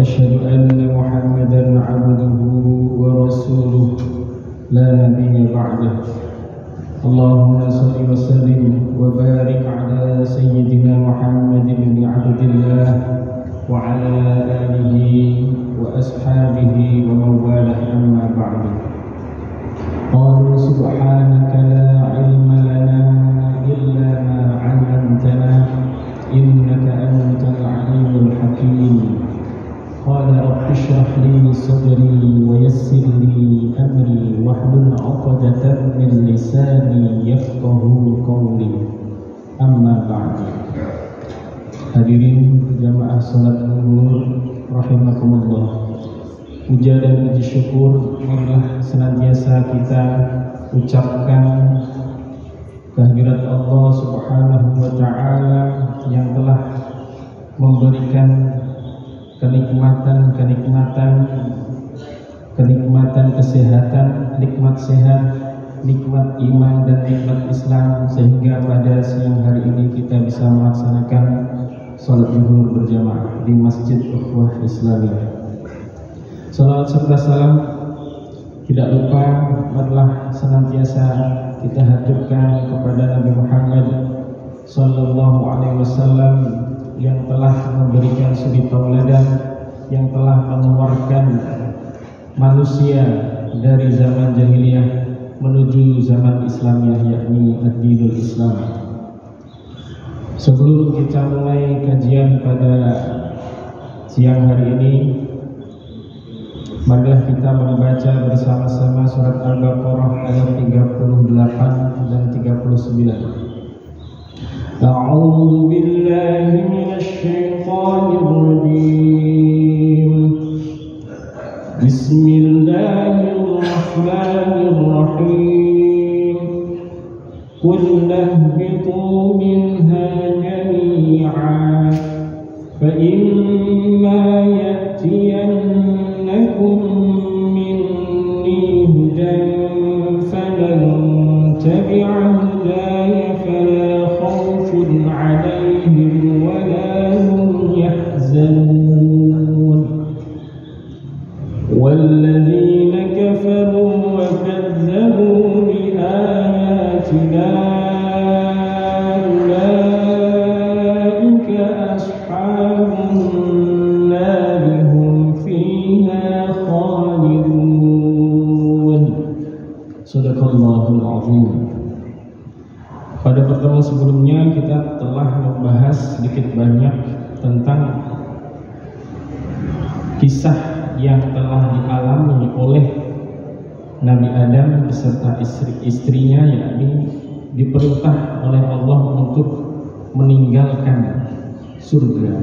وأشهد أن محمدا عبده ورسوله لا نبي بعده. اللهم صل وسلم وبارك على سيدنا محمد بن عبد الله وعلى آله وأصحابه ومن والاه، أما بعد. قالوا سبحانك لا علم لنا إلا ما علمتنا إنك أنت العليم الحكيم. قال رب اشرح لي صدري ويسر لي أمري واحلل عقدة من لساني يفقهوا قولي. أما بعد. Hadirin jamaah salat zuhur rahimakumullah. Puja dan puji syukur marilah senantiasa kita ucapkan kehadirat Allah Subhanahu wa taala yang telah memberikan kenikmatan kesehatan, nikmat sehat, nikmat iman dan nikmat Islam, sehingga pada siang hari ini kita bisa melaksanakan salat zuhur berjamaah di Masjid Ukhuwah Islamiyah. Salawat serta salam tidak lupa marilah senantiasa kita haturkan kepada Nabi Muhammad sallallahu alaihi wasallam yang telah memberikan suri tauladan, yang telah mengeluarkan manusia dari zaman jahiliyah menuju zaman Islamiyah, yakni ad-dinul Islam. Sebelum kita mulai kajian pada siang hari ini, marilah kita membaca bersama-sama surat Al-Baqarah ayat 38 dan 39. A'udzu billahi minasy syaithanir rajim. Bismillahirrahmanirrahim. Qul ihbitu minha jami'an fa imma ya'tiyannakum minni hudan faman tabi'a hudaya fala khawfun 'alaihim wa la hum yahzanun. وَالَّذِينَ كَفَرُوا وَكَذَّبُوا بِآيَاتِنَا أُولَئِكَ أَصْحَابُ النَّارِ هُمْ فِيهَا خَالِدُونَ. Shadaqallahul Azim. Pada pertemuan sebelumnya kita telah membahas sedikit banyak tentang kisah yang telah dialami oleh Nabi Adam beserta istri-istrinya, yakni diperintah oleh Allah untuk meninggalkan surga.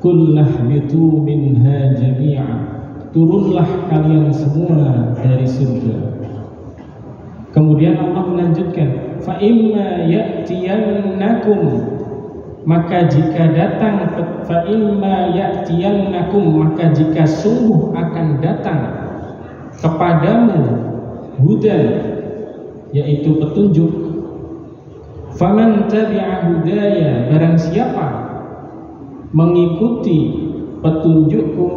Qul nahbitu minha jami'a, turunlah kalian semua dari surga. Kemudian Allah melanjutkan, fa imma ya'tiyannakum, maka jika datang, fa imma ya'tiyannakum, maka jika sungguh akan datang kepadamu hudan, yaitu petunjuk, faman tabi'a hudaya, barang siapa mengikuti petunjukku,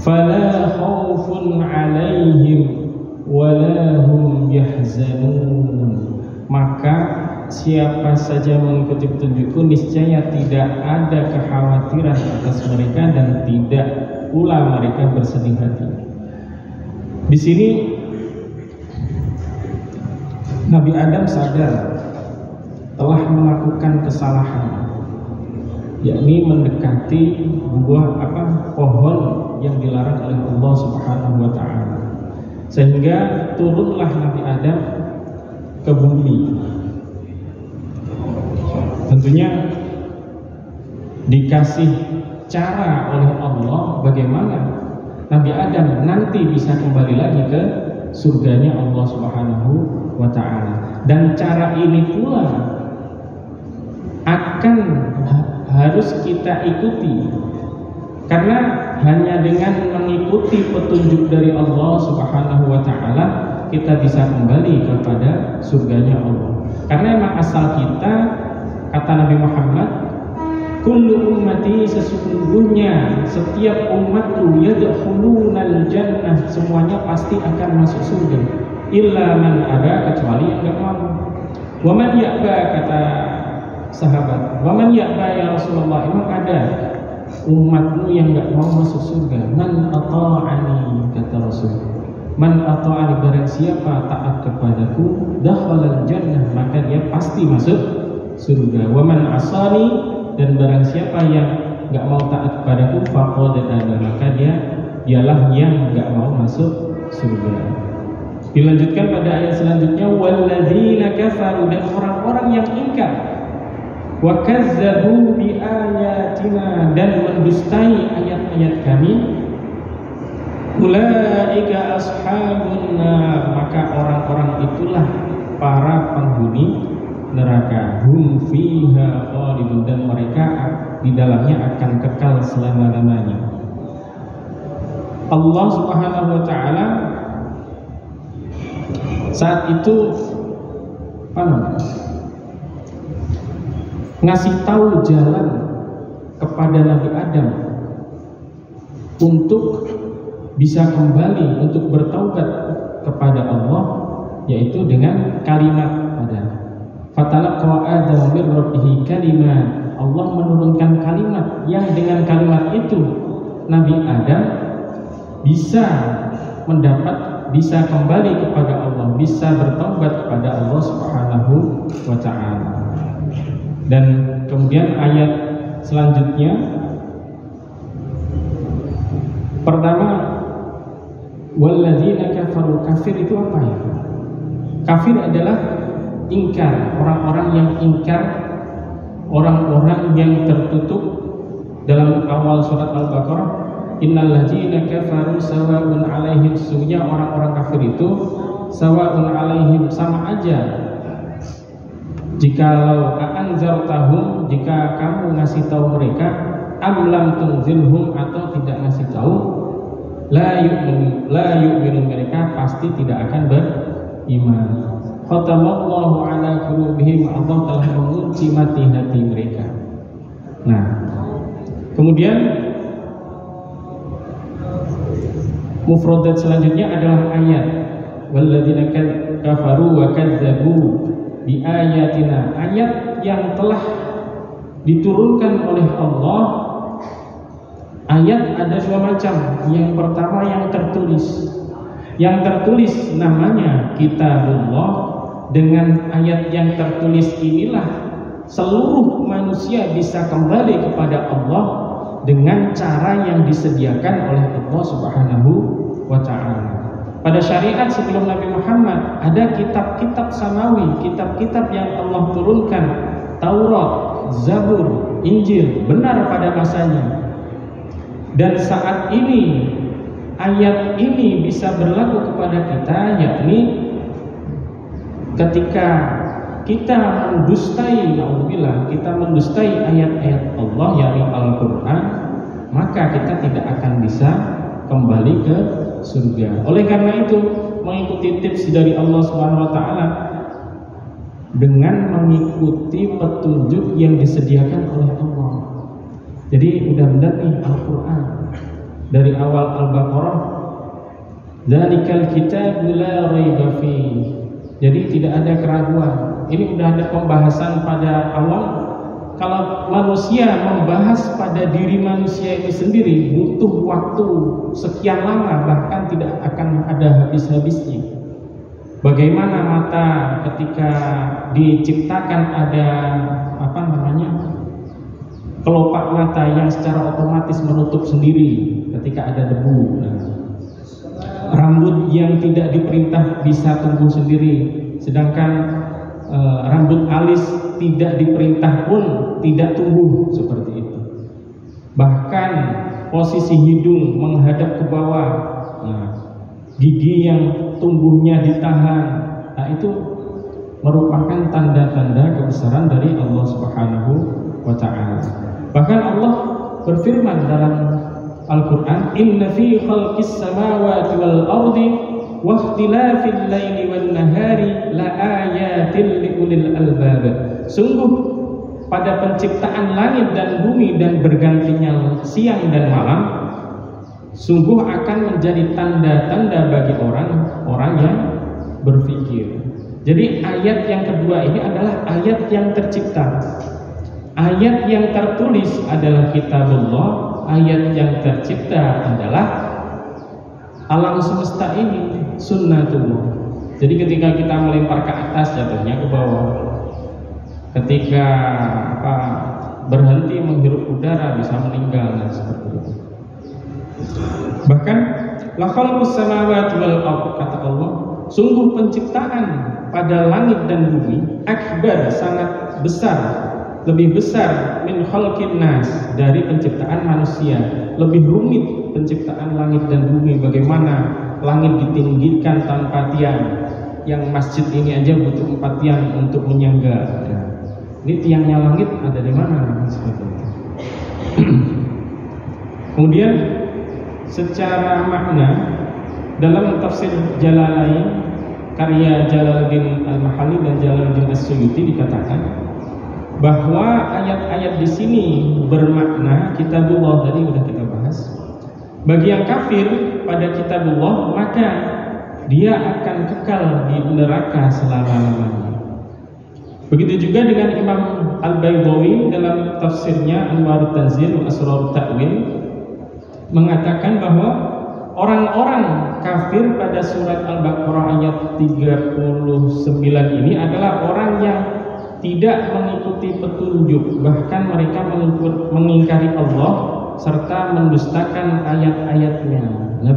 fala khaufun 'alaihim wala hum yahzanun, maka siapa saja mengikuti petunjukku niscaya tidak ada kekhawatiran atas mereka dan tidak pula mereka bersedih hati. Di sini Nabi Adam sadar telah melakukan kesalahan, yakni mendekati buah pohon yang dilarang oleh Allah Subhanahu wa taala. Sehingga turunlah Nabi Adam ke bumi. Tentunya dikasih cara oleh Allah bagaimana Nabi Adam nanti bisa kembali lagi ke surganya Allah Subhanahu wa taala. Dan cara ini pula akan harus kita ikuti, karena hanya dengan mengikuti petunjuk dari Allah Subhanahu wa taala kita bisa kembali kepada surganya Allah. Karena memang asal kita, kata Nabi Muhammad, kullu ummati, sesungguhnya setiap umatku, yadkhulunal jannah, semuanya pasti akan masuk surga, illa man aba, kecuali yang enggak mau. Wa man ya'ba, kata sahabat, wa man ya'ba ya Rasulullah, emang ada umatmu yang enggak mau masuk surga? Man ata'ani, kata Rasul, man ata'ani, barang siapa taat kepadaku, dakhalal jannah, maka dia pasti masuk surga. Wa man asani, dan barang siapa yang enggak mau taat kepadaku, faqad aba, maka dialah yang enggak mau masuk surga. Dilanjutkan pada ayat selanjutnya, walladzina kafaru, dan orang-orang yang ingkar, wa kazzabu bi ayatina, dan mendustai ayat-ayat kami, ulaika ashabun nar, maka orang-orang itulah para penghuni neraka, hum fiha khalidun, dan mereka di dalamnya akan kekal selama-lamanya. Allah Subhanahu wa taala saat itu ngasih tahu jalan kepada Nabi Adam untuk bisa kembali, untuk bertaubat kepada Allah, yaitu dengan kalimat pada fatalaqa Adam min rabbih kalimat. Allah menurunkan kalimat yang dengan kalimat itu Nabi Adam bisa kembali kepada Allah, bisa bertaubat kepada Allah Subhanahu wa ta'ala. Dan kemudian ayat selanjutnya, pertama, walladzina kafaru, kafir itu apa ya? Kafir adalah ingkar, orang-orang yang ingkar, orang-orang yang tertutup. Dalam awal surat Al-Baqarah, innal ladzina kafaru sawa'un 'alaihim, sesungguhnya orang-orang kafir itu sawa'un 'alaihim, sama aja. Jikalau anzartahum, jika kamu ngasih tahu mereka, am lam tunzilhum, atau tidak ngasih tahu, la yu'minu, mereka pasti tidak akan beriman. Khatamallahu 'ala qulubihim, Allah telah mengunci hati mereka. Nah, kemudian mufradat selanjutnya adalah ayat walladzina kafaru wa kadzdzabu bi ayatina, ayat yang telah diturunkan oleh Allah. Ayat ada dua macam. Yang pertama yang tertulis. Yang tertulis namanya Kitabullah. Dengan ayat yang tertulis inilah seluruh manusia bisa kembali kepada Allah dengan cara yang disediakan oleh Allah Subhanahu wa ta'ala. Pada syariat sebelum Nabi Muhammad ada kitab-kitab samawi, kitab-kitab yang Allah turunkan, Taurat, Zabur, Injil, benar pada masanya. Dan saat ini ayat ini bisa berlaku kepada kita, yakni ketika kita mendustai, naudzubillah, kita mendustai ayat-ayat Allah, yakni Al-Quran, maka kita tidak akan bisa kembali ke surga. Oleh karena itu, mengikuti tips dari Allah Subhanahu wa ta'ala dengan mengikuti petunjuk yang disediakan oleh Allah. Jadi mudah-mudahan nih Al-Quran dari awal Al-Baqarah, dzalikal kitabu la raiba fihi, jadi tidak ada keraguan. Ini sudah ada pembahasan pada awal. Kalau manusia membahas pada diri manusia ini sendiri butuh waktu sekian lama, bahkan tidak akan ada habis-habisnya. Bagaimana mata ketika diciptakan ada kelopak mata yang secara otomatis menutup sendiri ketika ada debu. Nah, rambut yang tidak diperintah bisa tumbuh sendiri, sedangkan rambut alis tidak diperintah pun tidak tumbuh seperti itu. Bahkan posisi hidung menghadap ke bawah, nah, gigi yang tumbuhnya ditahan, nah itu merupakan tanda-tanda kebesaran dari Allah Subhanahu wa ta'ala. Bahkan Allah berfirman dalam Al-Quran, inna fi khalqis samawati wal ardi wa ikhtilafil laili wan nahari la ayatin liulil albab. Sungguh pada penciptaan langit dan bumi dan bergantinya siang dan malam, sungguh akan menjadi tanda-tanda bagi orang-orang yang berpikir. Jadi ayat yang kedua ini adalah ayat yang tercipta. Ayat yang tertulis adalah kitabullah, ayat yang tercipta adalah alam semesta ini, sunnatullah. Jadi ketika kita melempar ke atas, jatuhnya ke bawah. Ketika berhenti menghirup udara bisa meninggal, dan seperti itu. Bahkan la khalqus samawati wal ardh, kata Allah, sungguh penciptaan pada langit dan bumi akbar, sangat besar, lebih besar min khalqin nas, dari penciptaan manusia. Lebih rumit penciptaan langit dan bumi. Bagaimana langit ditinggikan tanpa tiang, yang masjid ini aja butuh 4 tiang untuk menyangga. Ini tiangnya langit ada di mana? Seperti itu. Kemudian secara makna dalam tafsir Jalalain karya Jalaluddin Al-Mahalli dan Jalaluddin As-Suyuti dikatakan bahwa ayat-ayat di sini bermakna kitabullah, tadi sudah kita bahas. Bagi yang kafir pada kitabullah, maka dia akan kekal di neraka selama-lamanya. Begitu juga dengan Imam Al-Baydawi dalam tafsirnya Anwarut Tanzil wa Asrarut Ta'wil mengatakan bahwa orang-orang kafir pada surat Al-Baqarah ayat 39 ini adalah orang yang tidak mengikuti petunjuk, bahkan mereka mengingkari Allah serta mendustakan ayat-ayatnya. Nah,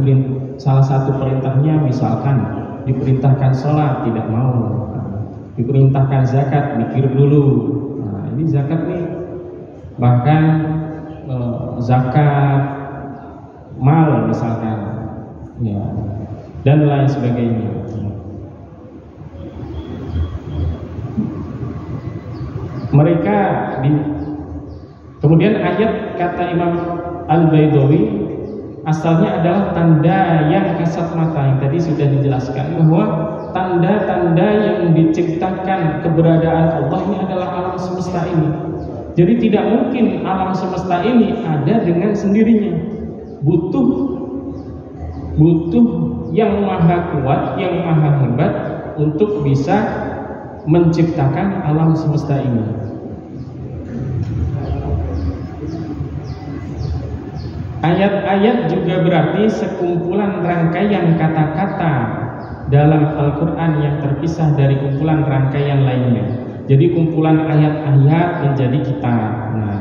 salah satu perintahnya misalkan diperintahkan sholat tidak mau, diperintahkan zakat mikir dulu. Nah, ini zakat nih, bahkan zakat mal misalkan, ya, dan lain sebagainya. Mereka kemudian ayat kata Imam Al-Baydawi asalnya adalah tanda yang kasat mata, yang tadi sudah dijelaskan bahwa tanda-tanda yang diciptakan keberadaan Allah ini adalah alam semesta ini. Jadi tidak mungkin alam semesta ini ada dengan sendirinya. Butuh yang maha kuat, yang maha hebat untuk bisa menciptakan alam semesta ini. Ayat-ayat juga berarti sekumpulan rangkaian kata-kata dalam Al-Quran yang terpisah dari kumpulan rangkaian lainnya. Jadi kumpulan ayat-ayat menjadi kitab. Nah,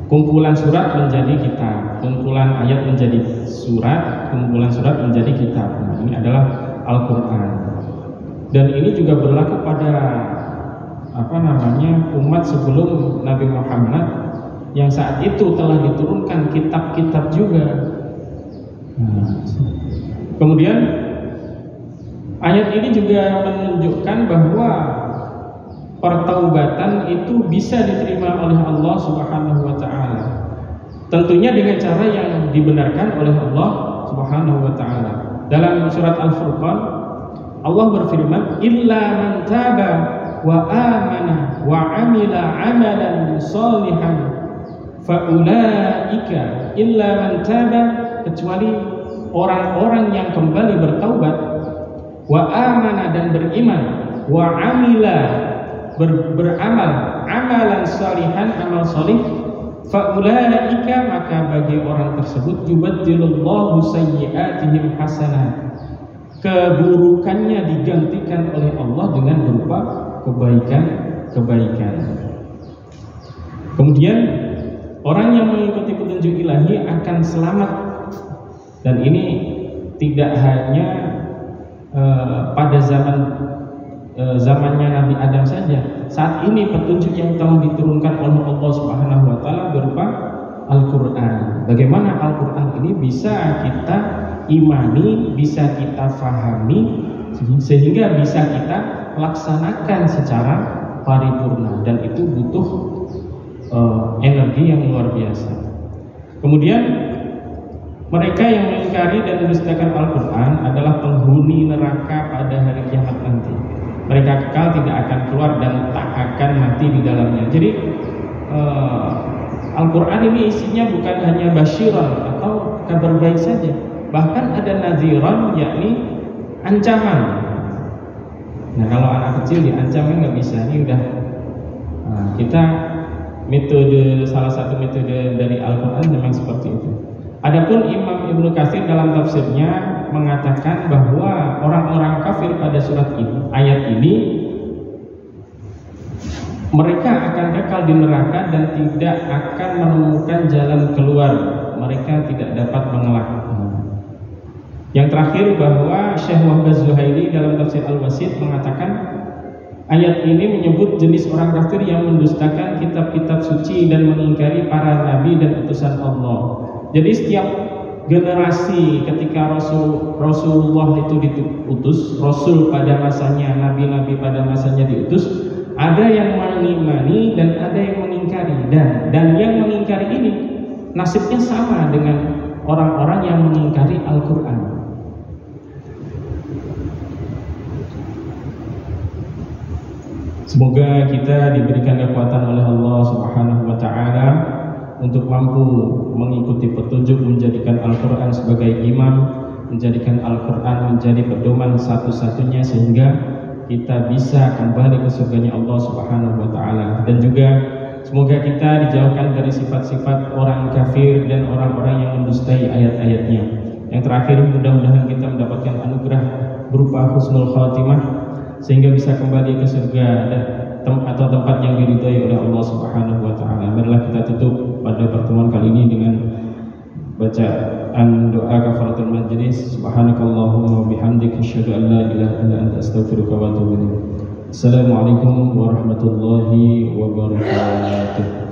kumpulan surat menjadi kitab, kumpulan ayat menjadi surat, kumpulan surat menjadi kitab. Nah, ini adalah Al-Quran. Dan ini juga berlaku pada umat sebelum Nabi Muhammad yang saat itu telah diturunkan kitab-kitab juga. Kemudian ayat ini juga menunjukkan bahwa pertaubatan itu bisa diterima oleh Allah Subhanahu wa taala. Tentunya dengan cara yang dibenarkan oleh Allah Subhanahu wa taala. Dalam surat Al-Furqan Allah berfirman, "Illa man taba wa amana wa amila amalan shalihan faulaika illa man taba," kecuali orang-orang yang kembali bertaubat, wa amana dan beriman, wa amila beramal amalan shalihan, amal salih, faulaika maka bagi orang tersebut yubaddilullahu sayyi'atihim hasanat, keburukannya digantikan oleh Allah dengan berupa kebaikan. Kemudian orang yang mengikuti petunjuk ilahi akan selamat. Dan ini tidak hanya pada zamannya Nabi Adam saja. Saat ini petunjuk yang telah diturunkan oleh Allah Subhanahu wa taala berupa Al-Qur'an. Bagaimana Al-Qur'an ini bisa kita imani, bisa kita fahami, sehingga bisa kita laksanakan secara paripurna, dan itu butuh energi yang luar biasa. Kemudian mereka yang mengingkari dan mendustakan Al-Quran adalah penghuni neraka pada hari kiamat nanti. Mereka kekal, tidak akan keluar dan tak akan mati di dalamnya. Jadi Al-Quran ini isinya bukan hanya basyiran atau kabar baik saja, bahkan ada nadhiran, yakni ancaman. Nah, kalau anak kecil diancamnya nggak bisa. Ini udah kita metode, salah satu metode dari Al-Quran memang seperti itu. Adapun Imam Ibnu Katsir dalam tafsirnya mengatakan bahwa orang-orang kafir pada surat ini, ayat ini, mereka akan kekal di neraka dan tidak akan menemukan jalan keluar. Mereka tidak dapat mengelak. Yang terakhir bahwa Syekh Muhammad Zuhaili dalam tafsir Al-Wasit mengatakan ayat ini menyebut jenis orang kafir yang mendustakan kitab-kitab suci dan mengingkari para nabi dan utusan Allah. Jadi setiap generasi ketika Rasulullah itu diutus, Rasul pada masanya, nabi-nabi pada masanya diutus, ada yang mengimani dan ada yang mengingkari, dan yang mengingkari ini nasibnya sama dengan orang-orang yang mengingkari Al-Quran. Semoga kita diberikan kekuatan oleh Allah Subhanahu wa Ta'ala untuk mampu mengikuti petunjuk, menjadikan Al-Quran sebagai imam, menjadikan Al-Quran menjadi pedoman satu-satunya sehingga kita bisa kembali ke surganya Allah Subhanahu wa Ta'ala. Dan juga semoga kita dijauhkan dari sifat-sifat orang kafir dan orang-orang yang mendustai ayat-ayatnya. Yang terakhir, mudah-mudahan kita mendapatkan anugerah berupa husnul khatimah sehingga bisa kembali ke surga atau tempat yang diridhai oleh Allah Subhanahu wa Ta'ala. Marilah kita tutup pada pertemuan kali ini dengan bacaan doa kafaratul majlis. Subhanakallahumma wa bihamdika asyhadu an la ilaha illa anta astaghfiruka wa atubu ilaik. Assalamualaikum warahmatullahi wabarakatuh.